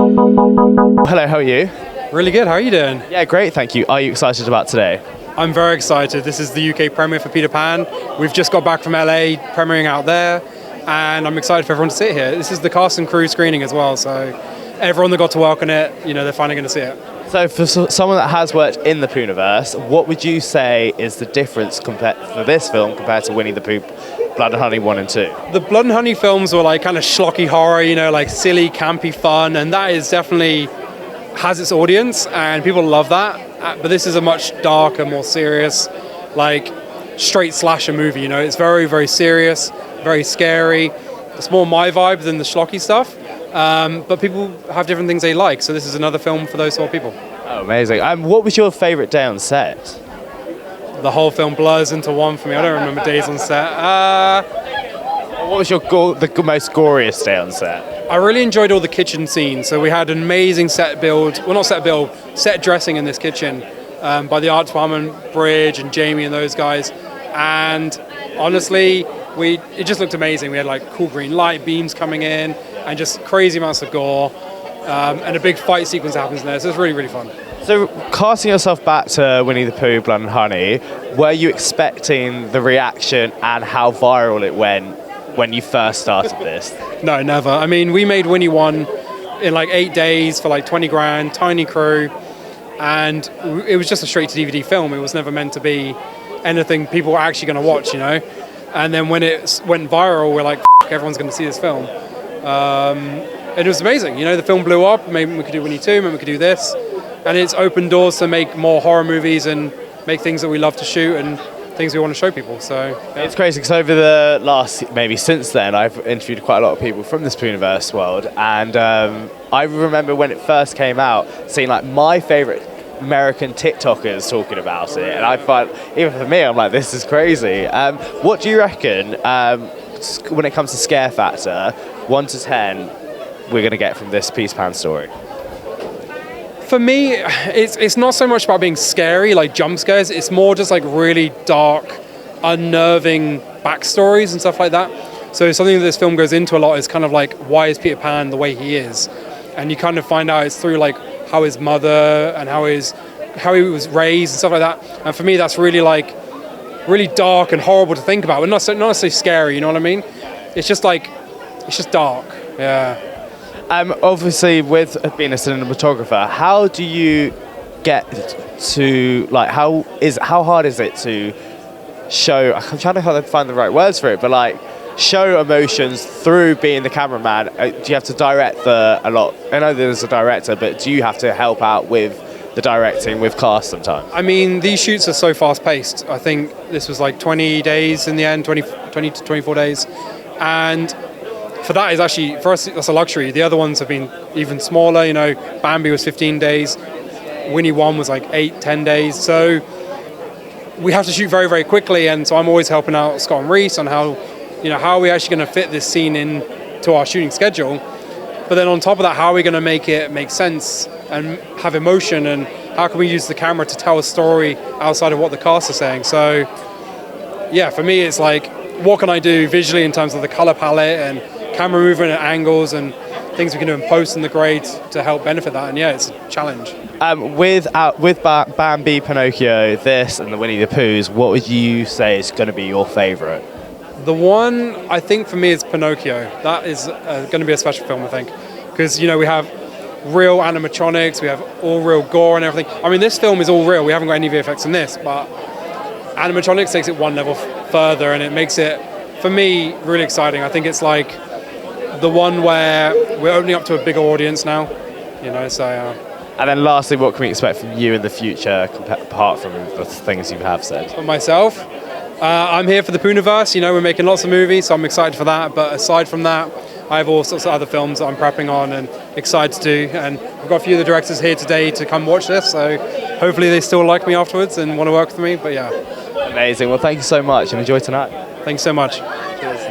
Hello, how are you? Really good, how are you doing? Yeah, great, thank you. Are you excited about today? I'm very excited. This is the UK premiere for Peter Pan. We've just got back from LA, premiering out there, and I'm excited for everyone to see it here. This is the cast and crew screening as well, so everyone that got to work on it, they're finally going to see it. So for someone that has worked in the Poohniverse, what would you say is the difference for this film compared to Winnie the Pooh, Blood and Honey 1 and 2? The Blood and Honey films were like kind of schlocky horror, like silly, campy fun, and that is definitely has its audience, and people love that. But this is a much darker, more serious, like straight slasher movie. It's very, very serious, very scary. It's more my vibe than the schlocky stuff. But people have different things they like, so this is another film for those sort of people. Oh, amazing. What was your favourite day on set? The whole film blurs into one for me. I don't remember days on set. What was your the most goriest day on set? I really enjoyed all the kitchen scenes. So we had an amazing set dressing in this kitchen by the art department, Bridge and Jamie and those guys. And honestly, it just looked amazing. We had like cool green light beams coming in and just crazy amounts of gore. And a big fight sequence happens in there. So it's really, really fun. So casting yourself back to Winnie the Pooh, Blood and Honey, were you expecting the reaction and how viral it went when you first started this? No, never. I mean, we made Winnie 1 in like 8 days for like 20 grand, tiny crew, and it was just a straight to DVD film. It was never meant to be anything people were actually going to watch, And then when it went viral, we're like, everyone's going to see this film. And it was amazing. The film blew up. Maybe we could do Winnie 2, maybe we could do this. And it's opened doors to make more horror movies and make things that we love to shoot and things we want to show people. So yeah. It's crazy because over the last, maybe since then, I've interviewed quite a lot of people from this Poohniverse world, and I remember when it first came out, seeing like my favourite American TikTokers talking about it, and I find, even for me, I'm like, this is crazy. What do you reckon when it comes to scare factor, 1 to 10, we're going to get from this Peter Pan story? For me, it's not so much about being scary, like jump scares. It's more just like really dark, unnerving backstories and stuff like that. So something that this film goes into a lot is kind of like, why is Peter Pan the way he is? And you kind of find out it's through like how his mother and how he was raised and stuff like that. And for me, that's really really dark and horrible to think about, but not necessarily scary. You know what I mean? It's just dark. Yeah. Obviously, with being a cinematographer, how do you get to how hard is it to show? I'm trying to find the right words for it, but like show emotions through being the cameraman. Do you have to direct a lot? I know there's a director, but do you have to help out with the directing with cast sometimes? I mean, these shoots are so fast paced. I think this was like 20 days in the end, 20 to 24 days, and for that is actually, for us, that's a luxury. The other ones have been even smaller. Bambi was 15 days. Winnie 1 was like 8-10 days. So we have to shoot very, very quickly. And so I'm always helping out Scott and Reese on how are we actually going to fit this scene into our shooting schedule. But then on top of that, how are we going to make it make sense and have emotion? And how can we use the camera to tell a story outside of what the cast are saying? So yeah, for me, it's like, what can I do visually in terms of the color palette and camera movement and angles and things we can do in post and the grade to help benefit that. And yeah, it's a challenge. With Bambi, Pinocchio, this and the Winnie the Poohs, what would you say is going to be your favourite? The one I think for me is Pinocchio. That is going to be a special film, I think, because we have real animatronics, we have all real gore and everything. I mean, this film is all real. We haven't got any VFX in this, but animatronics takes it one level further, and it makes it, for me, really exciting. I think it's like the one where we're opening up to a bigger audience now, so... And then lastly, what can we expect from you in the future, apart from the things you have said? For myself, I'm here for the Poohniverse. We're making lots of movies, so I'm excited for that. But aside from that, I have all sorts of other films that I'm prepping on and excited to do. And I've got a few of the directors here today to come watch this, so hopefully they still like me afterwards and want to work with me, but yeah. Amazing. Well, thank you so much and enjoy tonight. Thanks so much. Cheers.